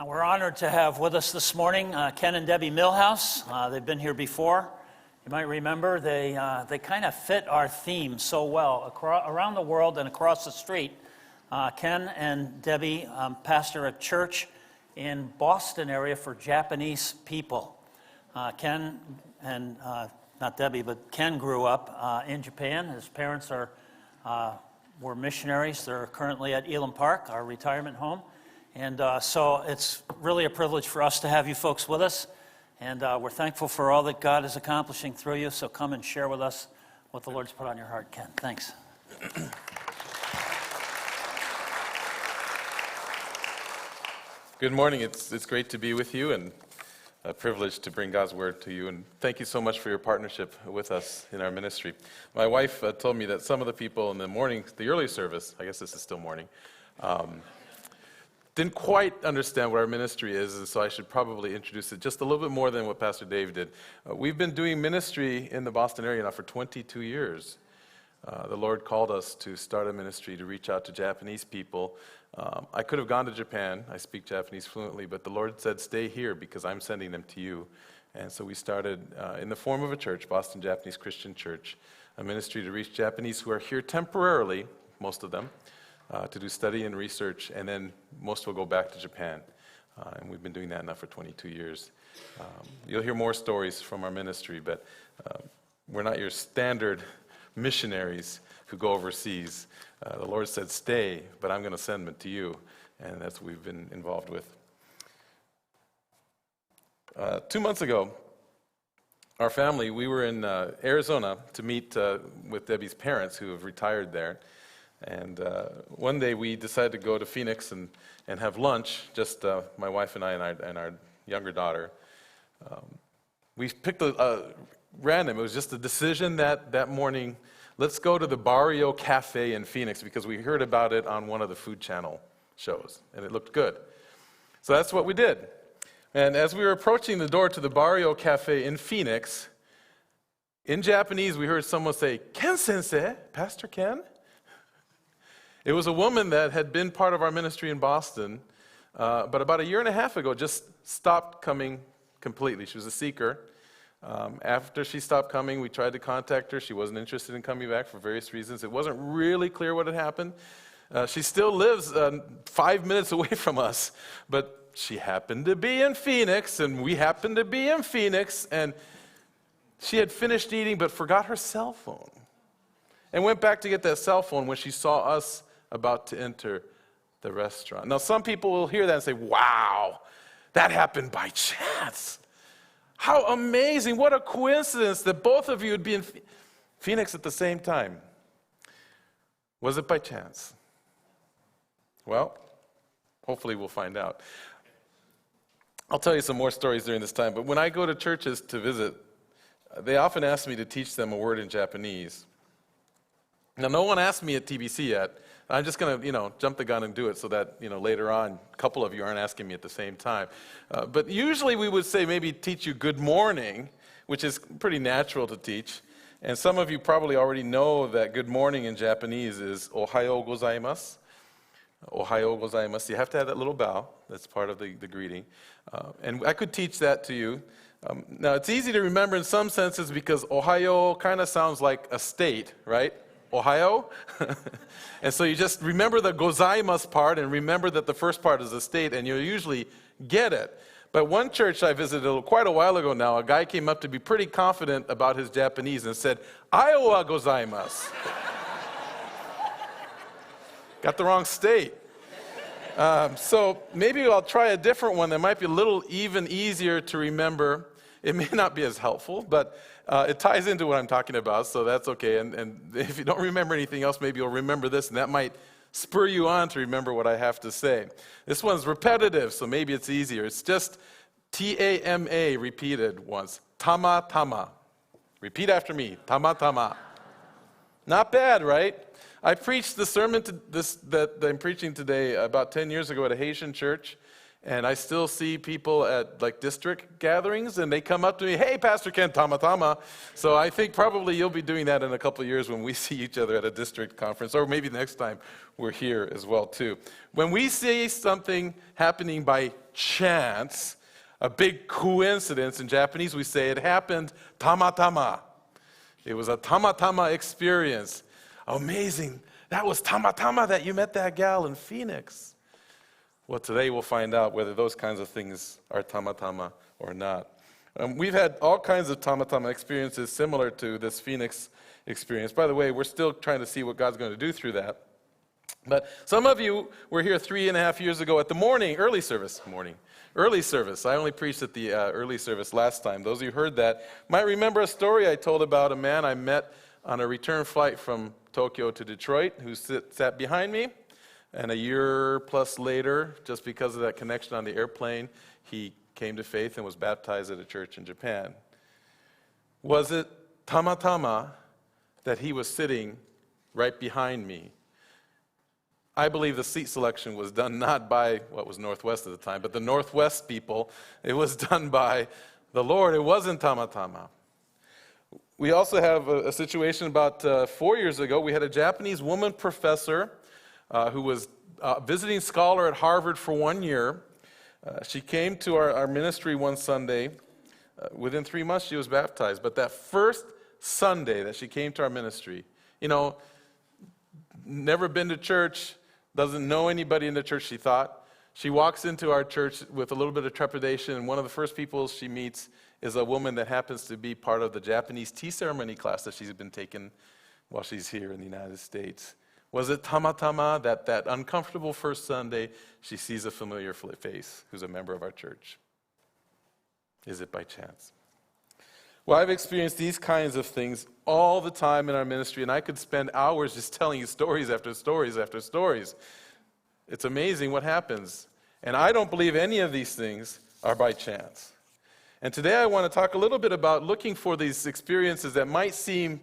We're honored to have with us this morning Ken and Debbie Milhouse. They've been here before. You might remember they kind of fit our theme so well. Around the world and across the street, Ken and Debbie pastor a church in Boston area for Japanese people. Ken and, not Debbie, but Ken grew up in Japan. His parents were missionaries. They're currently at Elam Park, our retirement home. And so it's really a privilege for us to have you folks with us. And we're thankful for all that God is accomplishing through you. So come and share with us what the Lord's put on your heart, Ken. Thanks. Good morning. It's great to be with you and a privilege to bring God's word to you. And thank you so much for your partnership with us in our ministry. My wife told me that some of the people in the morning, the early service, I guess this is still morning, didn't quite understand what our ministry is, and so I should probably introduce it just a little bit more than what Pastor Dave did. We've been doing ministry in the Boston area now for 22 years. The Lord called us to start a ministry to reach out to Japanese people. I could have gone to Japan. I speak Japanese fluently, but the Lord said, stay here because I'm sending them to you. And so we started in the form of a church, Boston Japanese Christian Church, a ministry to reach Japanese who are here temporarily, most of them, to do study and research, and then most will go back to Japan. And we've been doing that now for 22 years. You'll hear more stories from our ministry, but we're not your standard missionaries who go overseas. The Lord said, stay, but I'm going to send them to you, and that's what we've been involved with. 2 months ago, our family, we were in Arizona to meet with Debbie's parents who have retired there. And one day we decided to go to Phoenix and have lunch, just my wife and I and our younger daughter. We picked random. It was just a decision that morning. Let's go to the Barrio Cafe in Phoenix because we heard about it on one of the Food Channel shows, and it looked good. So that's what we did. And as we were approaching the door to the Barrio Cafe in Phoenix, in Japanese we heard someone say, "Ken Sensei, Pastor Ken?" It was a woman that had been part of our ministry in Boston, but about a year and a half ago just stopped coming completely. She was a seeker. After she stopped coming, we tried to contact her. She wasn't interested in coming back for various reasons. It wasn't really clear what had happened. She still lives 5 minutes away from us, but she happened to be in Phoenix, and we happened to be in Phoenix, and she had finished eating but forgot her cell phone and went back to get that cell phone when she saw us about to enter the restaurant. Now, some people will hear that and say, wow, that happened by chance. How amazing, what a coincidence that both of you would be in Phoenix at the same time. Was it by chance? Well, hopefully we'll find out. I'll tell you some more stories during this time, but when I go to churches to visit, they often ask me to teach them a word in Japanese. Now, no one asked me at TBC yet. I'm just going to, jump the gun and do it so that, later on, a couple of you aren't asking me at the same time. But usually we would say maybe teach you good morning, which is pretty natural to teach. And some of you probably already know that good morning in Japanese is ohayo gozaimasu. Ohayo gozaimasu. You have to have that little bow. That's part of the greeting. And I could teach that to you. Now, it's easy to remember in some senses because ohayo kind of sounds like a state, right? Ohio? And so you just remember the gozaimasu part and remember that the first part is a state and you'll usually get it. But one church I visited quite a while ago now, a guy came up to be pretty confident about his Japanese and said, Iowa gozaimasu. Got the wrong state. So maybe I'll try a different one that might be a little even easier to remember. It may not be as helpful, but it ties into what I'm talking about, so that's okay. And if you don't remember anything else, maybe you'll remember this, and that might spur you on to remember what I have to say. This one's repetitive, so maybe it's easier. It's just T-A-M-A repeated once. Tama tama. Repeat after me. Tama tama. Not bad, right? I preached the sermon that I'm preaching today about 10 years ago at a Haitian church, And I still see people at like district gatherings, and they come up to me, "Hey, Pastor Ken, tama tama." So I think probably you'll be doing that in a couple of years when we see each other at a district conference, or maybe the next time we're here as well too. When we see something happening by chance, a big coincidence, in Japanese we say it happened tama tama. It was a tama tama experience. Amazing. That was tama tama that you met that gal in Phoenix. Well, today we'll find out whether those kinds of things are tamatama or not. We've had all kinds of tamatama experiences similar to this Phoenix experience. By the way, we're still trying to see what God's going to do through that. But some of you were here 3.5 years ago at the early service. I only preached at the early service last time. Those of you who heard that might remember a story I told about a man I met on a return flight from Tokyo to Detroit who sat behind me. And a year plus later, just because of that connection on the airplane, he came to faith and was baptized at a church in Japan. Was it tamatama that he was sitting right behind me? I believe the seat selection was done not by what was Northwest at the time, but the Northwest people. It was done by the Lord. It wasn't tamatama. We also have a situation about 4 years ago. We had a Japanese woman professor who was a visiting scholar at Harvard for 1 year. She came to our ministry one Sunday. Within 3 months, she was baptized. But that first Sunday that she came to our ministry, never been to church, doesn't know anybody in the church, she thought. She walks into our church with a little bit of trepidation, and one of the first people she meets is a woman that happens to be part of the Japanese tea ceremony class that she's been taking while she's here in the United States. Was it tamatama that uncomfortable first Sunday, she sees a familiar face who's a member of our church? Is it by chance? Well, I've experienced these kinds of things all the time in our ministry, and I could spend hours just telling you stories after stories after stories. It's amazing what happens. And I don't believe any of these things are by chance. And today I want to talk a little bit about looking for these experiences that might seem,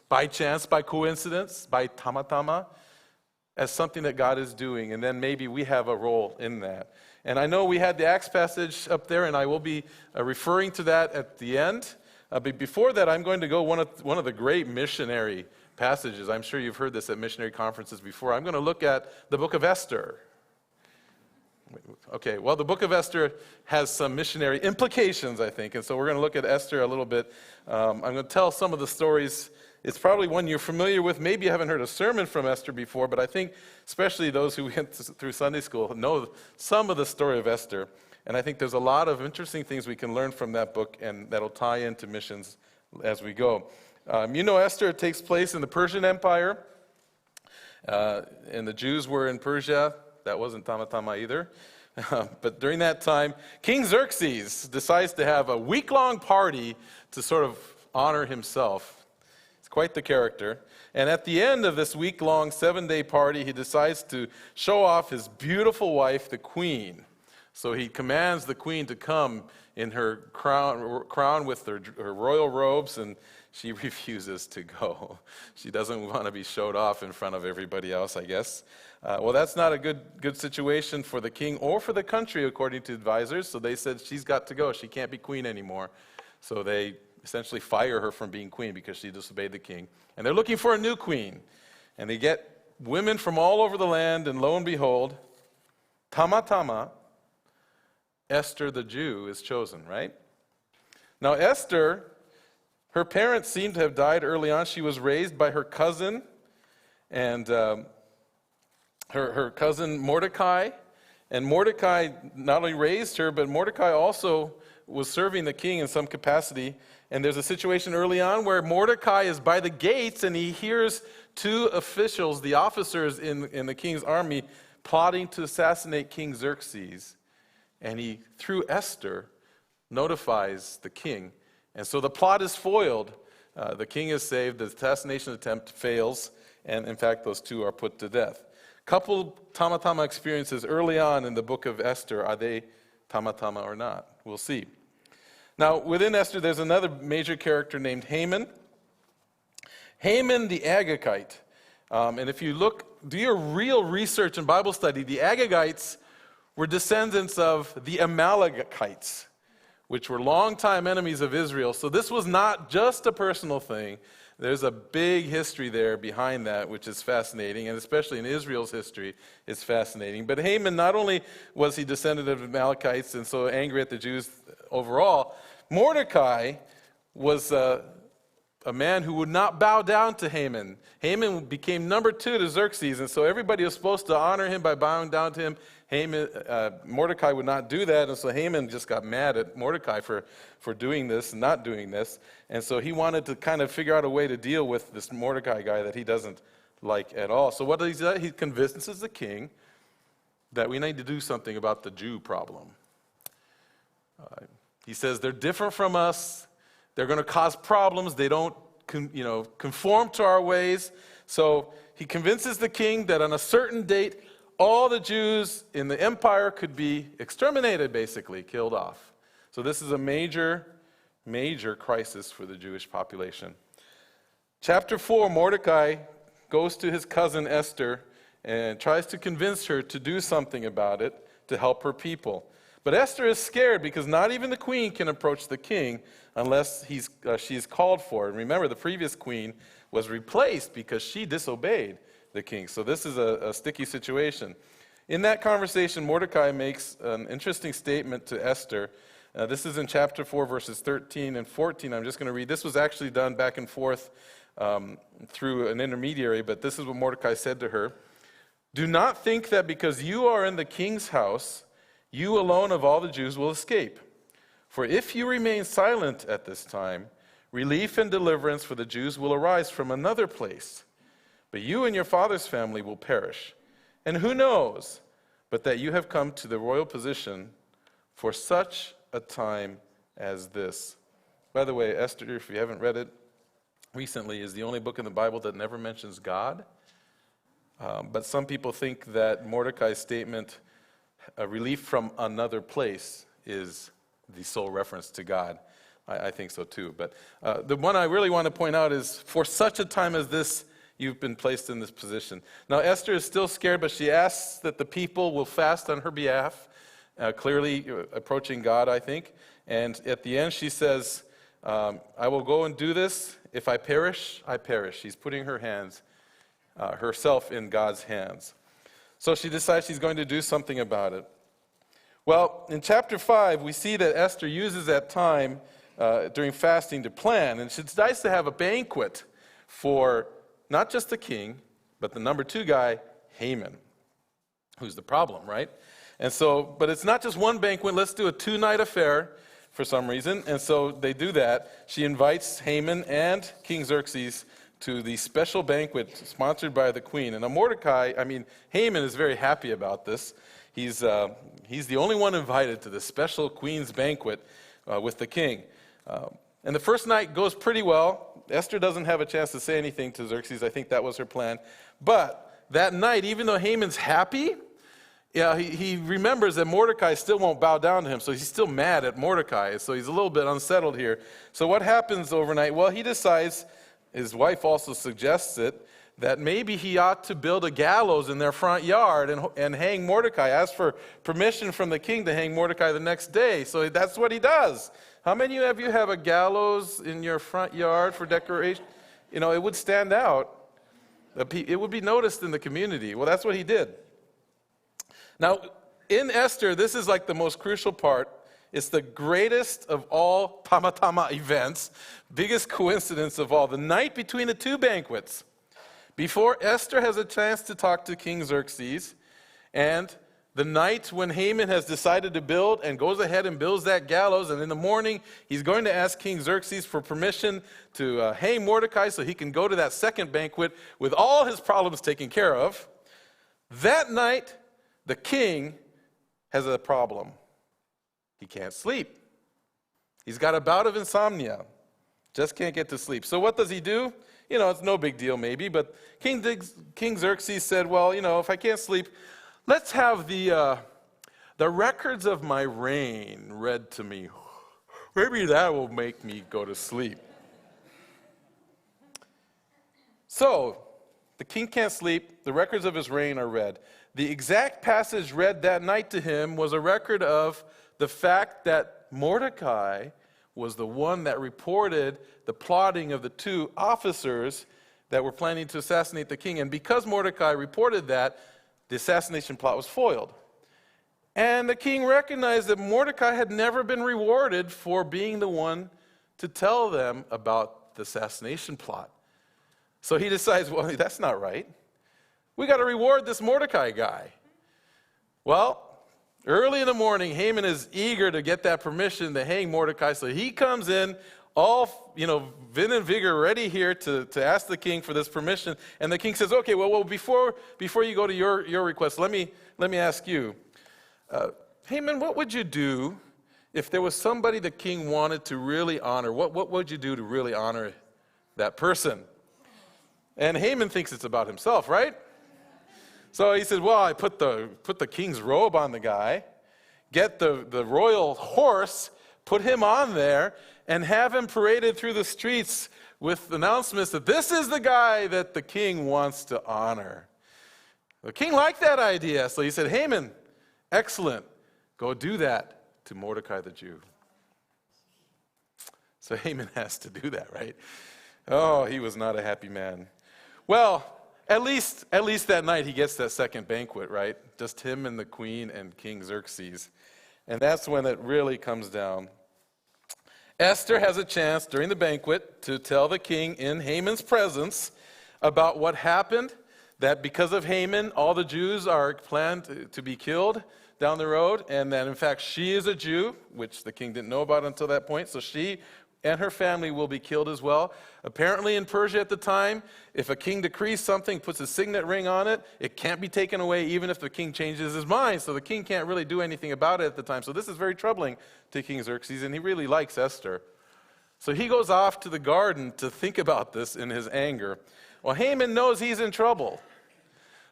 by chance, by coincidence, by tamatama, as something that God is doing, and then maybe we have a role in that. And I know we had the Acts passage up there, and I will be referring to that at the end. But before that, I'm going to go one of the great missionary passages. I'm sure you've heard this at missionary conferences before. I'm going to look at the book of Esther. Okay, well, the book of Esther has some missionary implications, I think, and so we're going to look at Esther a little bit. I'm going to tell some of the stories. It's probably one you're familiar with. Maybe you haven't heard a sermon from Esther before, but I think especially those who went through Sunday school know some of the story of Esther. And I think there's a lot of interesting things we can learn from that book, and that'll tie into missions as we go. Esther takes place in the Persian Empire, and the Jews were in Persia. That wasn't tamatama either. But during that time, King Xerxes decides to have a week-long party to sort of honor himself. Quite the character. And at the end of this week-long 7-day party, he decides to show off his beautiful wife, the queen. So he commands the queen to come in her crown with her royal robes, and she refuses to go. She doesn't want to be showed off in front of everybody else, I guess. Well, that's not a good situation for the king or for the country, according to advisors. So they said she's got to go. She can't be queen anymore. So they essentially fire her from being queen because she disobeyed the king. And they're looking for a new queen. And they get women from all over the land, and lo and behold, tamatama, Esther the Jew is chosen, right? Now Esther, her parents seem to have died early on. She was raised by her cousin, and her cousin Mordecai. And Mordecai not only raised her, but Mordecai also was serving the king in some capacity. And there's a situation early on where Mordecai is by the gates, and he hears two officials, the officers in the king's army, plotting to assassinate King Xerxes. And he, through Esther, notifies the king. And so the plot is foiled. The king is saved. The assassination attempt fails. And in fact, those two are put to death. Couple tamatama experiences early on in the book of Esther. Are they tamatama or not? We'll see. Now, within Esther, there's another major character named Haman. Haman the Agagite. And if you do your real research and Bible study, the Agagites were descendants of the Amalekites, which were longtime enemies of Israel. So this was not just a personal thing. There's a big history there behind that, which is fascinating, and especially in Israel's history, it's fascinating. But Haman, not only was he descendant of the Amalekites and so angry at the Jews overall, Mordecai was a man who would not bow down to Haman. Haman became number 2 to Xerxes, and so everybody was supposed to honor him by bowing down to him. Mordecai would not do that, and so Haman just got mad at Mordecai for doing this and not doing this. And so he wanted to kind of figure out a way to deal with this Mordecai guy that he doesn't like at all. So what does he do? He convinces the king that we need to do something about the Jew problem. He says they're different from us. They're going to cause problems. They don't conform to our ways. So he convinces the king that on a certain date, all the Jews in the empire could be exterminated, basically, killed off. So this is a major, major crisis for the Jewish population. Chapter 4, Mordecai goes to his cousin Esther and tries to convince her to do something about it to help her people. But Esther is scared because not even the queen can approach the king unless she's called for. And remember, the previous queen was replaced because she disobeyed the king. So this is a sticky situation. In that conversation, Mordecai makes an interesting statement to Esther. This is in chapter 4, verses 13 and 14. I'm just going to read. This was actually done back and forth through an intermediary, but this is what Mordecai said to her. Do not think that because you are in the king's house, you alone of all the Jews will escape. For if you remain silent at this time, relief and deliverance for the Jews will arise from another place. But you and your father's family will perish. And who knows but that you have come to the royal position for such a time as this. By the way, Esther, if you haven't read it recently, is the only book in the Bible that never mentions God. But some people think that Mordecai's statement, relief from another place, is the sole reference to God. I think so too. But the one I really want to point out is, for such a time as this, you've been placed in this position. Now, Esther is still scared, but she asks that the people will fast on her behalf, clearly approaching God, I think. And at the end, she says, I will go and do this. If I perish, I perish. She's putting her hands, herself in God's hands. So she decides she's going to do something about it. Well, in chapter 5, we see that Esther uses that time during fasting to plan. And she decides to have a banquet for not just the king, but the number 2 guy, Haman, who's the problem, right? And so, but it's not just one banquet. Let's do a 2-night affair for some reason. And so they do that. She invites Haman and King Xerxes to the special banquet sponsored by the queen. And Haman is very happy about this. He's the only one invited to the special queen's banquet with the king. And the first night goes pretty well. Esther doesn't have a chance to say anything to Xerxes. I think that was her plan. But that night, even though Haman's happy, he remembers that Mordecai still won't bow down to him. So he's still mad at Mordecai. So he's a little bit unsettled here. So what happens overnight? Well, he decides, his wife also suggests it, that maybe he ought to build a gallows in their front yard and hang Mordecai. Ask for permission from the king to hang Mordecai the next day. So that's what he does. How many of you have a gallows in your front yard for decoration? It would stand out. It would be noticed in the community. Well, that's what he did. Now, in Esther, this is like the most crucial part. It's the greatest of all tamatama events, biggest coincidence of all. The night between the 2 banquets, before Esther has a chance to talk to King Xerxes, and the night when Haman has decided to build and goes ahead and builds that gallows, and in the morning he's going to ask King Xerxes for permission to hang Mordecai so he can go to that second banquet with all his problems taken care of. That night, the king has a problem. He can't sleep. He's got a bout of insomnia. Just can't get to sleep. So what does he do? It's no big deal maybe, but King Xerxes said, well, if I can't sleep, let's have the records of my reign read to me. Maybe that will make me go to sleep. So, the king can't sleep. The records of his reign are read. The exact passage read that night to him was a record of the fact that Mordecai was the one that reported the plotting of the two officers that were planning to assassinate the king. And because Mordecai reported that, the assassination plot was foiled. And the king recognized that Mordecai had never been rewarded for being the one to tell them about the assassination plot. So he decides, well, that's not right. We got to reward this Mordecai guy. Well, early in the morning, Haman is eager to get that permission to hang Mordecai. So he comes in all, vin and vigor, ready here to ask the king for this permission. And the king says, okay, well, before you go to your request, let me ask you, Haman, what would you do if there was somebody the king wanted to really honor? What would you do to really honor that person? And Haman thinks it's about himself, right? So he said, well, I put the king's robe on the guy, get the royal horse, put him on there, and have him paraded through the streets with announcements that this is the guy that the king wants to honor. The king liked that idea, so he said, Haman, excellent, go do that to Mordecai the Jew. So Haman has to do that, right? Oh, he was not a happy man. Well, at least that night he gets that second banquet, right? Just him and the queen and King Xerxes. And that's when it really comes down. Esther has a chance during the banquet to tell the king in Haman's presence about what happened, that because of Haman, all the Jews are planned to be killed down the road, and that in fact she is a Jew, which the king didn't know about until that point, so she and her family will be killed as well. Apparently in Persia at the time, if a king decrees something, puts a signet ring on it, it can't be taken away even if the king changes his mind. So the king can't really do anything about it at the time. So this is very troubling to King Xerxes, and he really likes Esther. So he goes off to the garden to think about this in his anger. Well, Haman knows he's in trouble.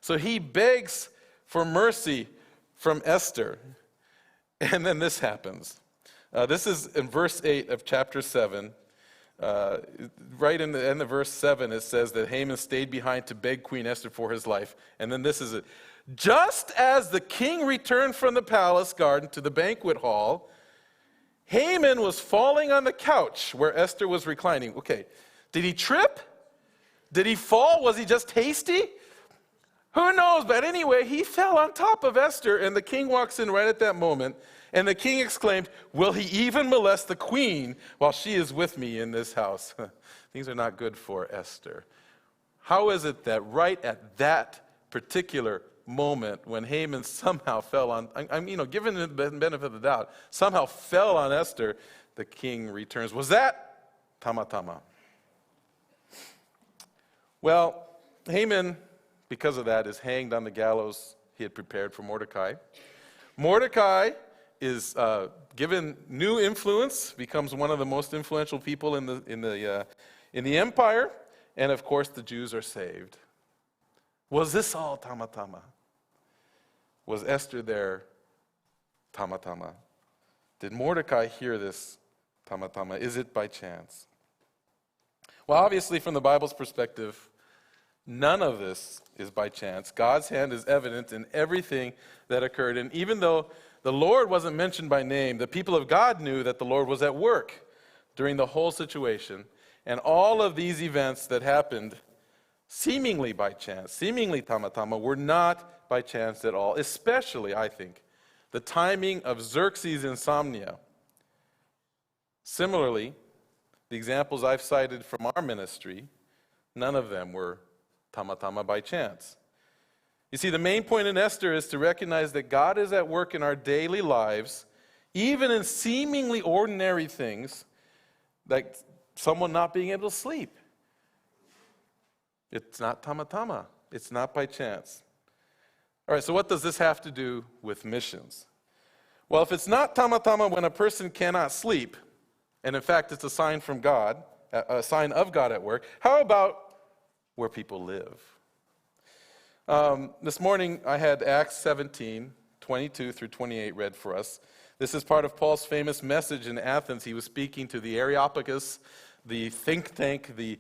So he begs for mercy from Esther. And then this happens. This is in verse 8 of chapter 7. Right in the end of verse 7, it says that Haman stayed behind to beg Queen Esther for his life. And then this is it. Just as the king returned from the palace garden to the banquet hall, Haman was falling on the couch where Esther was reclining. Okay, did he trip? Did he fall? Was he just hasty? Who knows? But anyway, he fell on top of Esther, and the king walks in right at that moment. And the king exclaimed, will he even molest the queen while she is with me in this house? Things are not good for Esther. How is it that right at that particular moment when Haman somehow fell on, given the benefit of the doubt, somehow fell on Esther, the king returns. Was that tamatama? Well, Haman, because of that, is hanged on the gallows he had prepared for Mordecai. Mordecai is given new influence, becomes one of the most influential people in the empire, and of course the Jews are saved. Was this all tamatama? Was Esther there tamatama? Did Mordecai hear this tamatama? Is it by chance? Well, obviously from the Bible's perspective, none of this is by chance. God's hand is evident in everything that occurred, and even though the Lord wasn't mentioned by name, the people of God knew that the Lord was at work during the whole situation. And all of these events that happened seemingly by chance, seemingly tamatama, were not by chance at all. Especially, I think, the timing of Xerxes' insomnia. Similarly, the examples I've cited from our ministry, none of them were tamatama by chance. You see, the main point in Esther is to recognize that God is at work in our daily lives, even in seemingly ordinary things, like someone not being able to sleep. It's not tamatama. It's not by chance. All right, so what does this have to do with missions? Well, if it's not tamatama when a person cannot sleep, and in fact it's a sign from God, a sign of God at work, how about where people live? This morning I had Acts 17, 22 through 28 read for us. This is part of Paul's famous message in Athens. He was speaking to the Areopagus, the think tank, the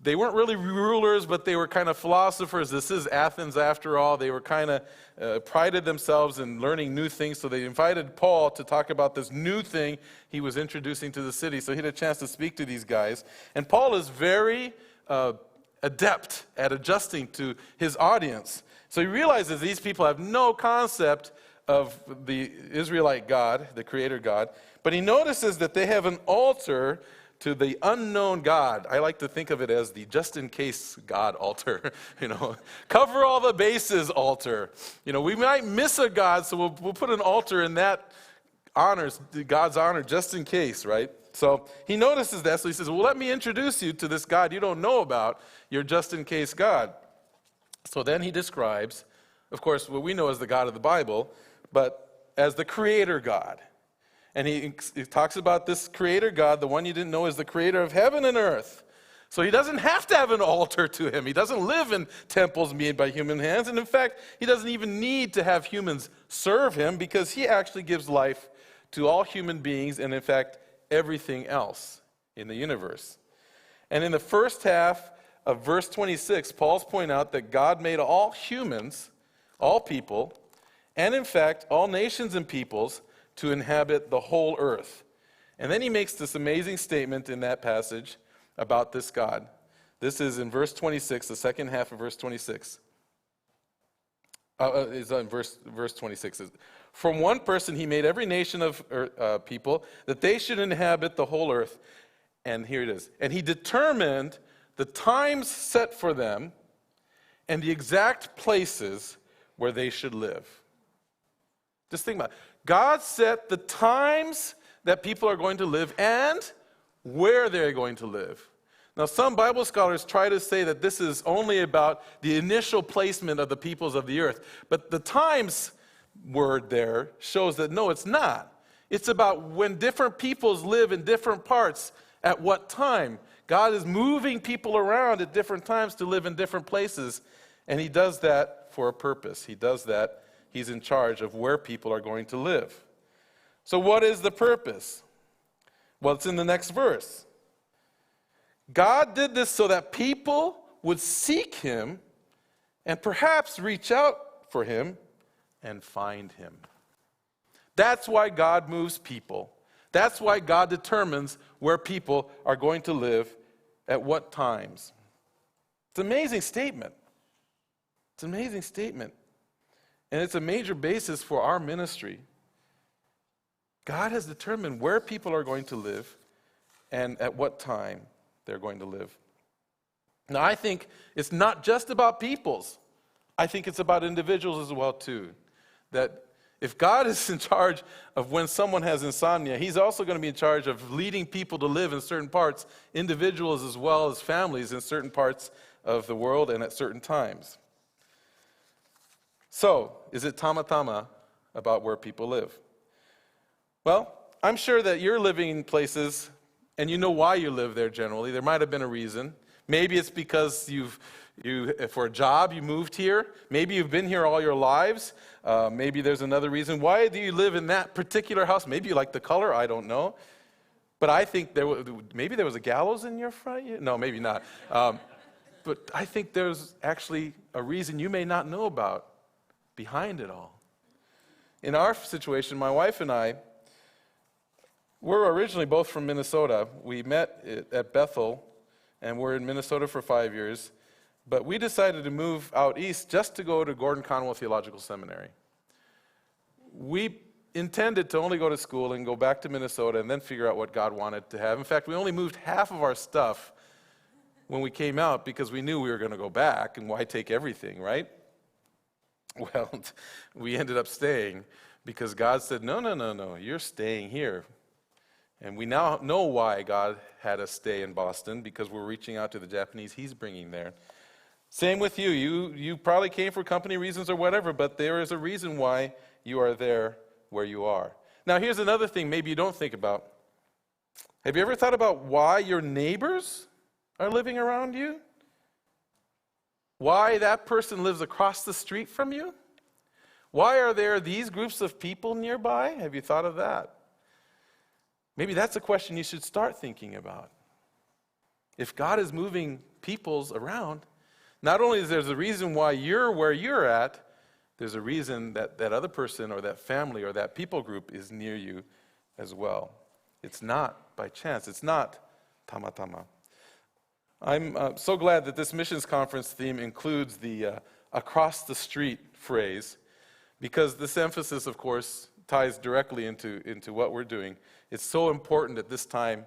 they weren't really rulers, but they were kind of philosophers. This is Athens after all. They were kind of prided themselves in learning new things, so they invited Paul to talk about this new thing he was introducing to the city. So he had a chance to speak to these guys. And Paul is very adept at adjusting to his audience. So he realizes these people have no concept of the Israelite God, the Creator God, but he notices that they have an altar to the unknown God. I like to think of it as the just-in-case God altar. Cover all the bases altar. We might miss a God, so we'll put an altar in that honors God's honor just in case, right? So he notices that, so he says, well, let me introduce you to this God you don't know about, your just-in-case God. So then he describes, of course, what we know as the God of the Bible, but as the Creator God. And he talks about this Creator God, the one you didn't know is the Creator of heaven and earth. So he doesn't have to have an altar to him. He doesn't live in temples made by human hands. And in fact, he doesn't even need to have humans serve him because he actually gives life to all human beings and, in fact, everything else in the universe. And in the first half of verse 26, Paul's pointing out that God made all humans, all people, and in fact, all nations and peoples to inhabit the whole earth. And then he makes this amazing statement in that passage about this God. This is in verse 26, the second half of verse 26. It's in verse 26. From one person he made every nation of people, that they should inhabit the whole earth. And here it is. And he determined the times set for them and the exact places where they should live. Just think about it. God set the times that people are going to live and where they're going to live. Now, some Bible scholars try to say that this is only about the initial placement of the peoples of the earth. But the times word there shows that no, it's not. It's about when different peoples live in different parts at what time. God is moving people around at different times to live in different places. And he does that for a purpose. He does that. He's in charge of where people are going to live. So what is the purpose? Well, it's in the next verse. God did this so that people would seek him and perhaps reach out for him and find him. That's why God moves people. That's why God determines where people are going to live at what times. It's an amazing statement. It's an amazing statement. And it's a major basis for our ministry. God has determined where people are going to live and at what time they're going to live. Now, I think it's not just about peoples. I think it's about individuals as well, too. That if God is in charge of when someone has insomnia, he's also going to be in charge of leading people to live in certain parts, individuals as well as families in certain parts of the world and at certain times. So, is it tamatama about where people live? Well, I'm sure that you're living in places, and you know why you live there generally. There might have been a reason. Maybe it's because for a job, you moved here. Maybe you've been here all your lives. Maybe there's another reason. Why do you live in that particular house? Maybe you like the color. I don't know. But I think maybe there was a gallows in your front. No, maybe not. But I think there's actually a reason you may not know about behind it all. In our situation, my wife and I, we're originally both from Minnesota. We met at Bethel, and we're in Minnesota for 5 years. But we decided to move out east just to go to Gordon Conwell Theological Seminary. We intended to only go to school and go back to Minnesota and then figure out what God wanted to have. In fact, we only moved half of our stuff when we came out because we knew we were going to go back, and why take everything, right? Well, we ended up staying because God said, no, you're staying here. And we now know why God had us stay in Boston, because we're reaching out to the Japanese he's bringing there. Same with you. You probably came for company reasons or whatever, but there is a reason why you are there where you are. Now, here's another thing maybe you don't think about. Have you ever thought about why your neighbors are living around you? Why that person lives across the street from you? Why are there these groups of people nearby? Have you thought of that? Maybe that's a question you should start thinking about. If God is moving peoples around. Not only is there a reason why you're where you're at, there's a reason that that other person or that family or that people group is near you as well. It's not by chance. It's not tamatama. I'm so glad that this missions conference theme includes the across the street phrase, because this emphasis, of course, ties directly into what we're doing. It's so important at this time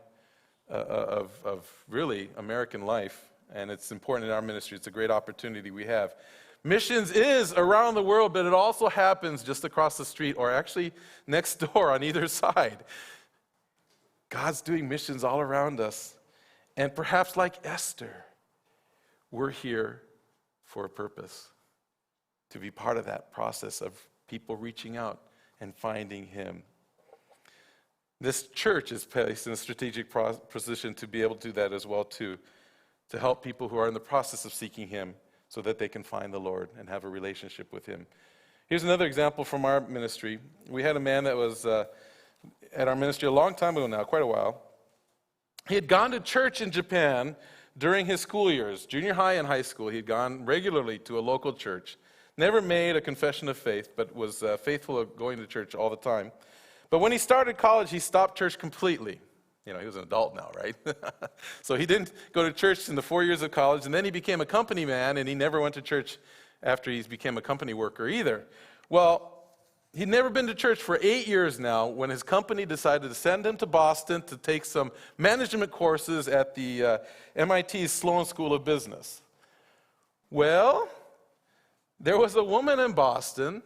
of really American life, and it's important in our ministry. It's a great opportunity we have. Missions is around the world, but it also happens just across the street, or actually next door on either side. God's doing missions all around us. And perhaps like Esther, we're here for a purpose, to be part of that process of people reaching out and finding Him. This church is placed in a strategic position to be able to do that as well too, to help people who are in the process of seeking Him so that they can find the Lord and have a relationship with Him. Here's another example from our ministry. We had a man that was at our ministry a long time ago now, quite a while. He had gone to church in Japan during his school years, junior high and high school. He had gone regularly to a local church, never made a confession of faith, but was faithful of going to church all the time. But when he started college, he stopped church completely. You know, he was an adult now, right? So he didn't go to church in the 4 years of college, and then he became a company man, and he never went to church after he became a company worker either. Well, he'd never been to church for 8 years now when his company decided to send him to Boston to take some management courses at the MIT Sloan School of Business. Well, there was a woman in Boston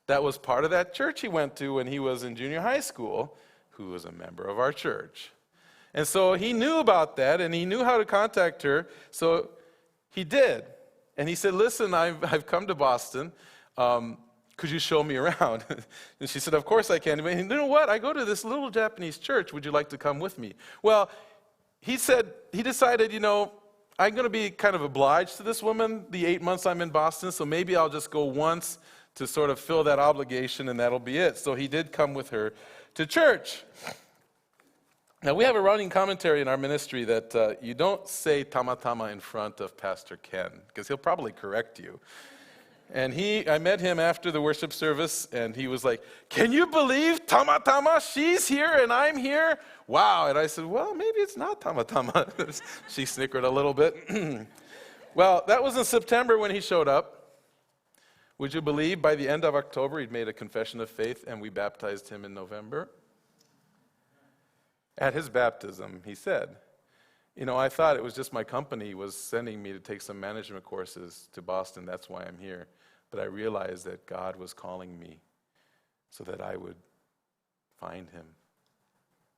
that was part of that church he went to when he was in junior high school, who was a member of our church. And so he knew about that, and he knew how to contact her, so he did. And he said, listen, I've come to Boston. Could you show me around? And she said, of course I can. And you know what? I go to this little Japanese church. Would you like to come with me? Well, he decided, I'm going to be kind of obliged to this woman the 8 months I'm in Boston, so maybe I'll just go once to sort of fill that obligation, and that'll be it. So he did come with her to church. Now, we have a running commentary in our ministry that you don't say tamatama in front of Pastor Ken, because he'll probably correct you. And I met him after the worship service, and he was like, can you believe tamatama? She's here and I'm here? Wow. And I said, well, maybe it's not tamatama. She snickered a little bit. Well, that was in September when he showed up. Would you believe by the end of October he'd made a confession of faith, and we baptized him in November? At his baptism, he said, I thought it was just my company was sending me to take some management courses to Boston. That's why I'm here. But I realized that God was calling me so that I would find Him.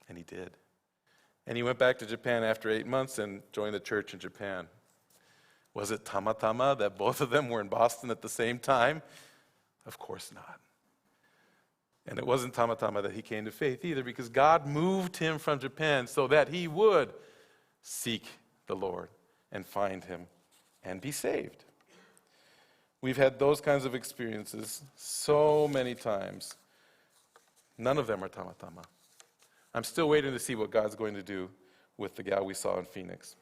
And He did. And he went back to Japan after 8 months and joined the church in Japan. Was it tamatama that both of them were in Boston at the same time? Of course not. And it wasn't tamatama that he came to faith either, because God moved him from Japan so that he would seek the Lord and find Him and be saved. We've had those kinds of experiences so many times. None of them are tamatama. I'm still waiting to see what God's going to do with the gal we saw in Phoenix.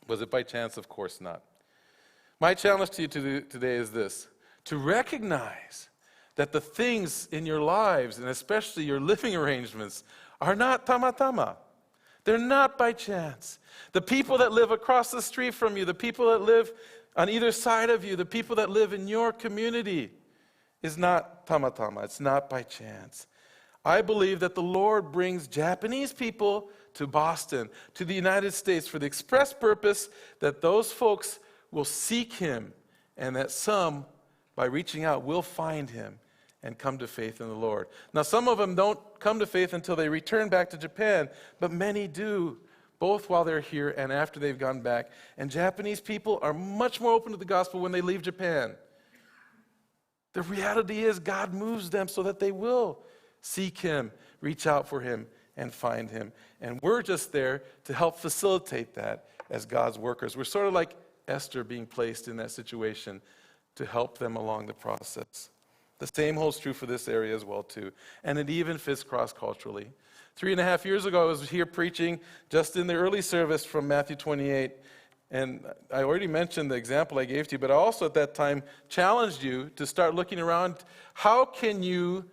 Was it by chance? Of course not. My challenge to you today is this: to recognize that the things in your lives, and especially your living arrangements, are not tamatama. They're not by chance. The people that live across the street from you, the people that live on either side of you, the people that live in your community is not tamatama. It's not by chance. I believe that the Lord brings Japanese people to Boston, to the United States, for the express purpose that those folks will seek Him, and that some, by reaching out, will find Him and come to faith in the Lord. Now, some of them don't come to faith until they return back to Japan, but many do, both while they're here and after they've gone back. And Japanese people are much more open to the gospel when they leave Japan. The reality is God moves them so that they will seek Him, reach out for Him, and find Him. And we're just there to help facilitate that as God's workers. We're sort of like Esther being placed in that situation to help them along the process. The same holds true for this area as well, too. And it even fits cross-culturally. 3.5 years ago, I was here preaching just in the early service from Matthew 28, And I already mentioned the example I gave to you, but I also at that time challenged you to start looking around. How can you,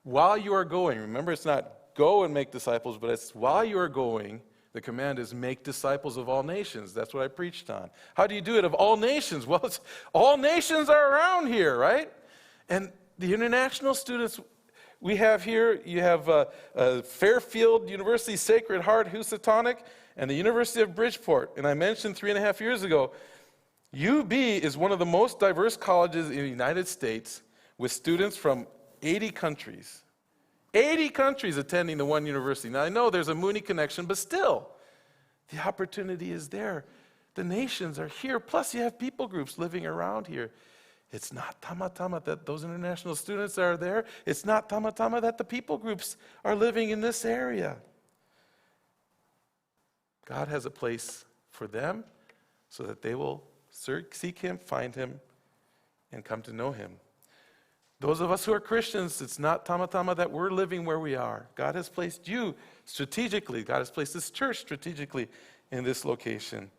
while you are going, remember it's not go and make disciples, but it's while you are going, the command is make disciples of all nations. That's what I preached on. How do you do it of all nations? Well, all nations are around here, right? And the international students we have here, you have Fairfield University Sacred Heart Housatonic and the University of Bridgeport. And I mentioned 3.5 years ago, UB is one of the most diverse colleges in the United States with students from 80 countries. 80 countries attending the one university. Now, I know there's a Mooney connection, but still, the opportunity is there. The nations are here. Plus, you have people groups living around here. It's not tama that those international students are there. It's not tama that the people groups are living in this area. God has a place for them so that they will seek Him, find Him, and come to know Him. Those of us who are Christians, it's not tama that we're living where we are. God has placed you strategically. God has placed this church strategically in this location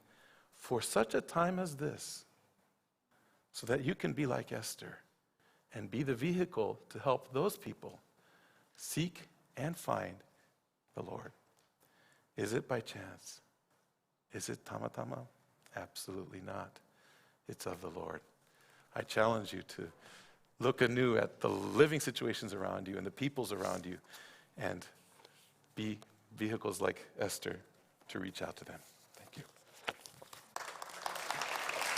for such a time as this, so that you can be like Esther and be the vehicle to help those people seek and find the Lord. Is it by chance? Is it tama? Absolutely not. It's of the Lord. I challenge you to look anew at the living situations around you and the peoples around you and be vehicles like Esther to reach out to them.